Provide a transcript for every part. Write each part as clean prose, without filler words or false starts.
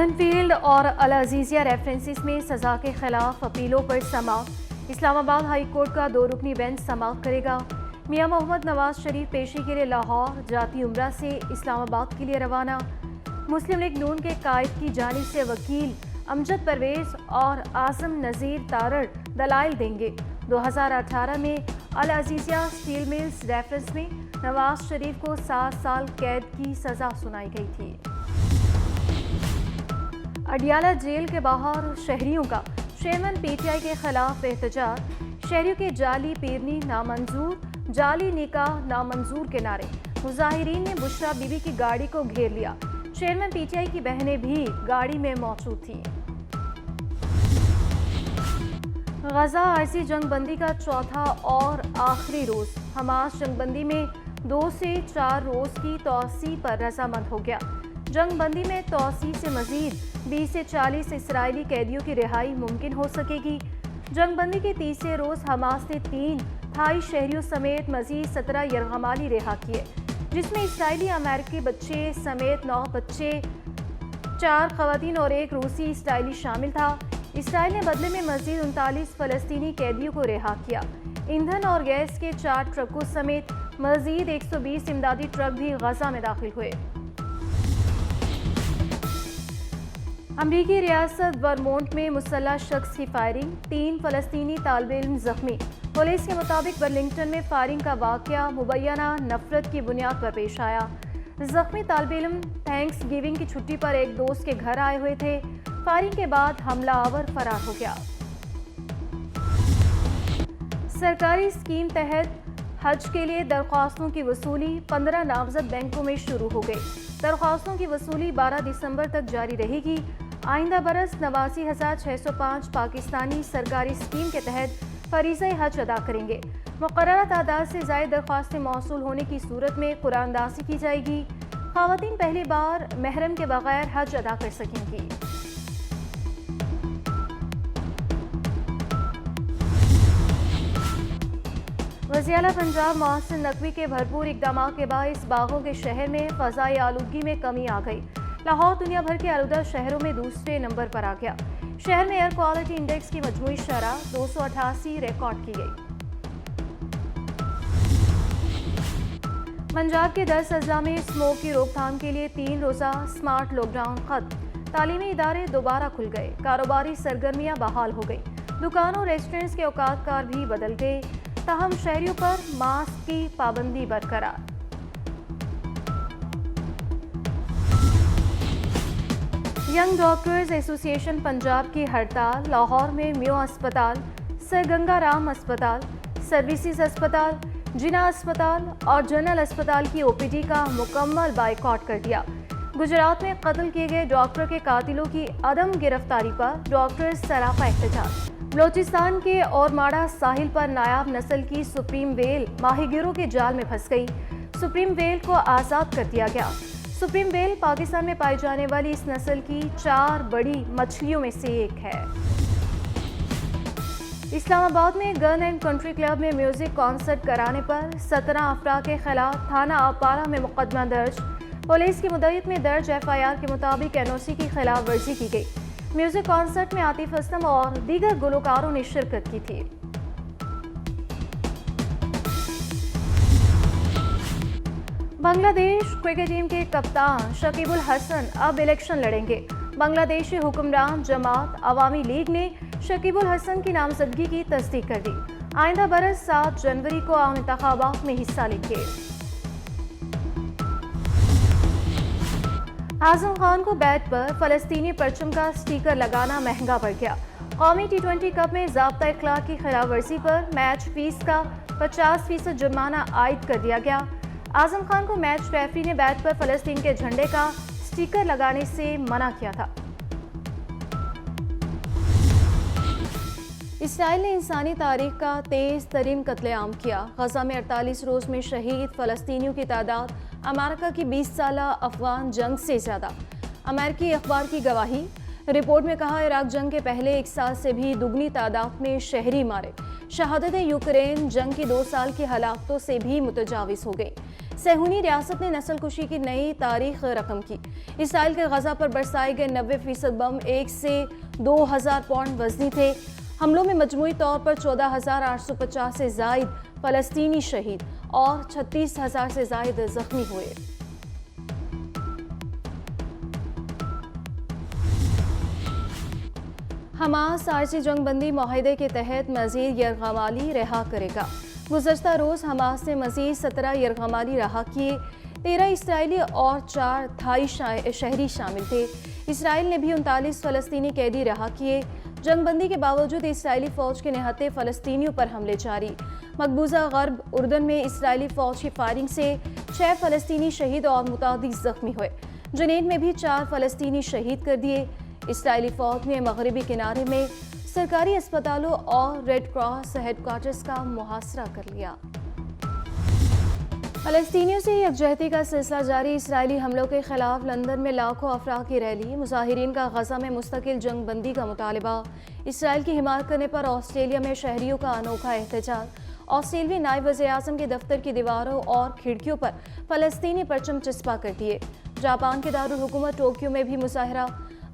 Enfield और अल Aziziyah references में सज़ा के खिलाफ अपीलों पर समाअत। इस्लामाबाद हाई कोर्ट का 2 रुकनी बेंच समाअत करेगा। मियां मोहम्मद नवाज शरीफ पेशी के लिए लाहौर, जाती उम्रा से इस्लामाबाद के लिए रवाना। मुस्लिम लीग नून के कायद की जानिब से वकील अमजद परवेज और आज़म नज़ीर तारड़ दलाइल देंगे। 2018 में अल अजीज़िया स्टील मिल्स रेफरेंस में नवाज शरीफ को 7 साल कैद की सज़ा सुनाई गई थी। अडियाला जेल के बाहर शहरियों का चेयरमैन पीटीआई के खिलाफ एहतजाज। शहरियों के जाली पीरनी नामंजूर, जाली निकाह नामंजूर के नारे। मुजाहिरीन ने बुशरा बीबी की गाड़ी को घेर लिया। चेयरमैन पीटीआई की बहनें भी गाड़ी में मौजूद थीं। गजा आरसी जंगबंदी का चौथा और आखिरी रोज। हमास जंगबंदी में 2 से 4 रोज की तोसी पर रजामंद हो गया। जंगबंदी में तोसी से मजीद 20 से 40 इसराइली कैदियों की रिहाई मुमकिन हो सकेगी। जंगबंदी के तीसरे रोज हमास ने 3 थाई शहरियों समेत मजीद 17 यरगमाली रिहा किए, जिसमें इसराइली अमेरिकी बच्चे समेत 9 बच्चे, 4 खवातीन और 1 रूसी इसराइली शामिल था। इसराइल ने बदले में मजीद 39 फलस्तीनी कैदियों को रिहा किया। ईंधन और गैस के 4 ट्रकों समेत मजीद 120 इमदादी ट्रक भी गजा में दाखिल हुए। अमरीकी रियासत वर्मोंट में मुसल्लह शख्स की फायरिंग, 3 फलस्तीनी तालिब इल्म जख्मी। पुलिस के मुताबिक बर्लिंगटन में फायरिंग का वाकया मुबैना नफरत की बुनियाद पर पेश आया। जख्मी तालिब इल्म थैंक्स गिविंग की छुट्टी पर एक दोस्त के घर आए हुए थे। फायरिंग के बाद हमलावर फरार हो गया। सरकारी स्कीम तहत हज के लिए दरख्वास्तों की वसूली 15 नामजद बैंकों में शुरू हो गई। दरख्वास्तों की वसूली 12 दिसंबर तक जारी रहेगी। आइंदा बरस 89,605 पाकिस्तानी सरकारी स्कीम के तहत फरीज़े हज अदा करेंगे। मुकर्ररा तादाद से ज़ायद दरख्वास्तें मौसूल होने की सूरत में कुरानदासी की जाएगी। ख़वातीन पहली बार महरम के बगैर हज अदा कर सकेंगी। वज़ीर-ए-आला पंजाब मोहसिन नकवी के भरपूर इक़दामात के बाइस बागों के शहर में फ़ज़ाई आलूदगी में कमी आ गई। लाहौर दुनिया भर के आलूदा शहरों में दूसरे नंबर पर आ गया। शहर में एयर क्वालिटी इंडेक्स की मजमूई शरह 288 रिकॉर्ड की गई। पंजाब के 10 अजला में स्मोक की रोकथाम के लिए 3 रोज़ा स्मार्ट लॉकडाउन खत्म। तालीमी इदारे दोबारा खुल गए। कारोबारी सरगर्मियां बहाल हो गई। दुकानों रेस्टोरेंट्स के औकात कार भी बदल गए। ताहम शहरियों पर मास्क की पाबंदी बरकरार। यंग डॉक्टर्स एसोसिएशन पंजाब की हड़ताल। लाहौर में म्यो अस्पताल, सर गंगा राम अस्पताल, सर्विसेज अस्पताल, जिना अस्पताल और जनरल अस्पताल की ओपीडी का मुकम्मल बाइकआउट कर दिया। गुजरात में कत्ल किए गए डॉक्टर के कातिलों की अदम गिरफ्तारी पर डॉक्टर्स सरापा एहतजाज। बलोचिस्तान के औरमाड़ा साहिल पर नायाब नस्ल की सुप्रीम वेल माहीगिरों के जाल में फंस गई। सुप्रीम वेल को आज़ाद कर दिया गया। सुप्रीम वेल पाकिस्तान में पाई जाने वाली इस नस्ल की 4 बड़ी मछलियों में से एक है। इस्लामाबाद में गन एंड कंट्री क्लब में म्यूजिक कॉन्सर्ट कराने पर 17 अफराद के खिलाफ थाना अपारा में मुकदमा दर्ज। पुलिस की मुद्दत में दर्ज FIR के मुताबिक NOC की खिलाफ वर्जी की गई। म्यूजिक कॉन्सर्ट में आतिफ असलम और दीगर गुलकारों ने शिरकत की थी। बांग्लादेश क्रिकेट टीम के कप्तान शकीबुल हसन अब इलेक्शन लड़ेंगे। बांग्लादेशी हुक्मरान जमात अवामी लीग ने शकीबुल हसन की नामजदगी की तस्दीक कर दी। आइंदा बरस 7 जनवरी को आम इंतखाबात में हिस्सा लेंगे। आजम खान को बैट पर फलस्तीनी परचम का स्टिकर लगाना महंगा पड़ गया। कौमी T20 कप में ज़ाब्ता इखलाक की खिलाफ वर्जी पर मैच फीस का 50% जुर्माना आयद कर दिया गया। आजम खान को मैच रेफरी ने बैट पर फलस्तीन के झंडे का स्टिकर लगाने से मना किया था। इसराइल ने इंसानी तारीख का तेज़ तरीन कत्लेआम किया। गजा में 48 रोज में शहीद फलस्तीनियों की तादाद अमेरिका की 20 साला अफगान जंग से ज़्यादा। अमेरिकी अखबार की गवाही। रिपोर्ट में कहा इराक जंग के पहले 1 साल से भी दुगनी तादाद में शहरी मारे। शहादत यूक्रेन जंग की 2 साल की हलाकतों से भी मुतजाविज हो गई। صہیونی ریاست نے نسل کشی کی نئی تاریخ رقم کی۔ اسرائیل کے غزہ پر برسائے گئے 90% بم 1 سے 2000 پاؤنڈ وزنی تھے۔ حملوں میں مجموعی طور پر 14,850 سے زائد فلسطینی شہید اور 36,000 سے زائد زخمی ہوئے۔ حماس عارضی جنگ بندی معاہدے کے تحت مزید یرغمالی رہا کرے گا۔ گزشتہ روز حماس نے مزید 17 یرغمالی رہا کیے۔ 13 اسرائیلی اور 4 تھائی شہری شامل تھے۔ اسرائیل نے بھی 39 فلسطینی قیدی رہا کیے۔ جنگ بندی کے باوجود اسرائیلی فوج کے نہتے فلسطینیوں پر حملے جاری۔ مقبوضہ غرب اردن میں اسرائیلی فوج کی فائرنگ سے 6 فلسطینی شہید اور متعدد زخمی ہوئے۔ جنین میں بھی 4 فلسطینی شہید کر دیے۔ اسرائیلی فوج نے مغربی کنارے میں سرکاری اسپتالوں اور ریڈ کراس ہیڈ کوارٹرز کا محاصرہ کر لیا۔ فلسطینیوں سے یکجہتی کا سلسلہ جاری۔ اسرائیلی حملوں کے خلاف لندن میں لاکھوں افراد کی ریلی۔ مظاہرین کا غزہ میں مستقل جنگ بندی کا مطالبہ۔ اسرائیل کی حمایت کرنے پر آسٹریلیا میں شہریوں کا انوکھا احتجاج۔ آسٹریلوی نائب وزیر اعظم کے دفتر کی دیواروں اور کھڑکیوں پر فلسطینی پرچم چسپاں کر دیے۔ جاپان کے دارالحکومت ٹوکیو میں بھی مظاہرہ۔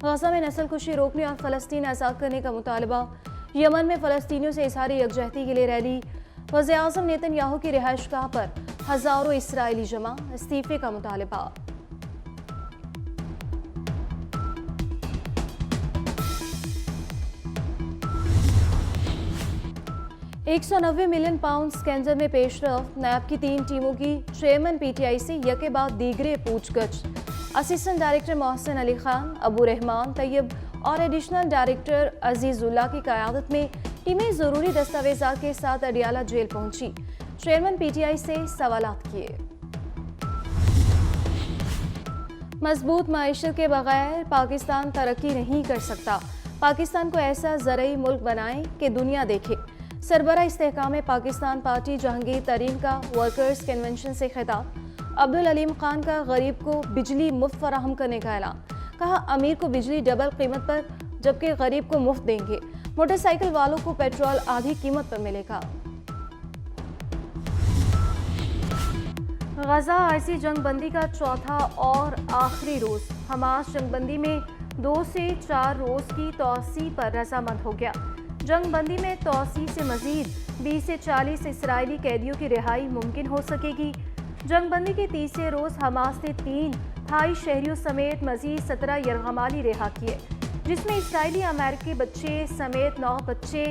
غزہ میں نسل کشی روکنے اور فلسطین آزاد کرنے کا مطالبہ۔ یمن میں فلسطینیوں سے اظہار یکجہتی کے لیے ریلی۔ وزیر اعظم نیتن یاہو کی رہائش گاہ پر ہزاروں اسرائیلی جمع، استعفے کا مطالبہ۔ 190 ملین پاؤنڈ اسکینڈل میں پیش رفت۔ نیب کی 3 ٹیموں کی چیئرمین پی ٹی آئی سے یکے بعد دیگرے پوچھ گچھ۔ اسسٹنٹ ڈائریکٹر محسن علی خان، ابو رحمان طیب اور ایڈیشنل ڈائریکٹر عزیز اللہ کی قیادت میں ٹیمیں ضروری دستاویزات کے ساتھ اڈیالہ جیل پہنچی۔ چیئرمین پی ٹی آئی سے سوالات کیے۔ مضبوط معیشت کے بغیر پاکستان ترقی نہیں کر سکتا۔ پاکستان کو ایسا زرعی ملک بنائیں کہ دنیا دیکھے۔ سربراہ استحکام پاکستان پارٹی جہانگیر ترین کا ورکرز کنونشن سے خطاب۔ عبدالعلیم خان کا غریب کو بجلی مفت فراہم کرنے کا اعلان۔ کہا امیر کو بجلی ڈبل قیمت پر جبکہ غریب کو مفت دیں گے۔ موٹر سائیکل والوں کو پیٹرول آدھی قیمت پر ملے گا۔ غزہ عارضی جنگ بندی کا چوتھا اور آخری روز۔ حماس جنگ بندی میں 2 سے 4 روز کی توسیع پر رضامند ہو گیا۔ جنگ بندی میں توسیع سے مزید 20 سے 40 اسرائیلی قیدیوں کی رہائی ممکن ہو سکے گی۔ جنگ بندی کے تیسرے روز حماس نے 3 تھائی شہریوں سمیت مزید 17 یرغمالی رہا کیے، جس میں اسرائیلی امریکی بچے سمیت 9 بچے،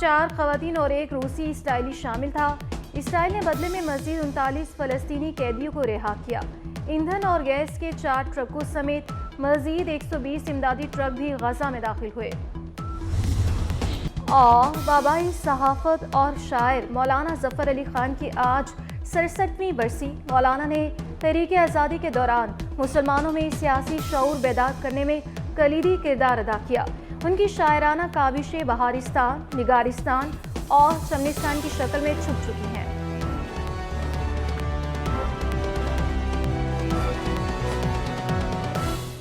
4 خواتین اور 1 روسی اسرائیلی شامل تھا۔ اسرائیل نے بدلے میں مزید 39 فلسطینی قیدیوں کو رہا کیا۔ ایندھن اور گیس کے 4 ٹرکوں سمیت مزید 120 امدادی ٹرک بھی غزہ میں داخل ہوئے۔ اور بابائی صحافت اور شاعر مولانا ظفر علی خان کی آج 67ویں برسی۔ مولانا نے تحریک آزادی کے دوران مسلمانوں میں سیاسی شعور بیدار کرنے میں کلیدی کردار ادا کیا۔ ان کی شاعرانہ کاوشیں بہارستان، نگارستان اور چمنستان کی شکل میں چھپ چکی ہیں۔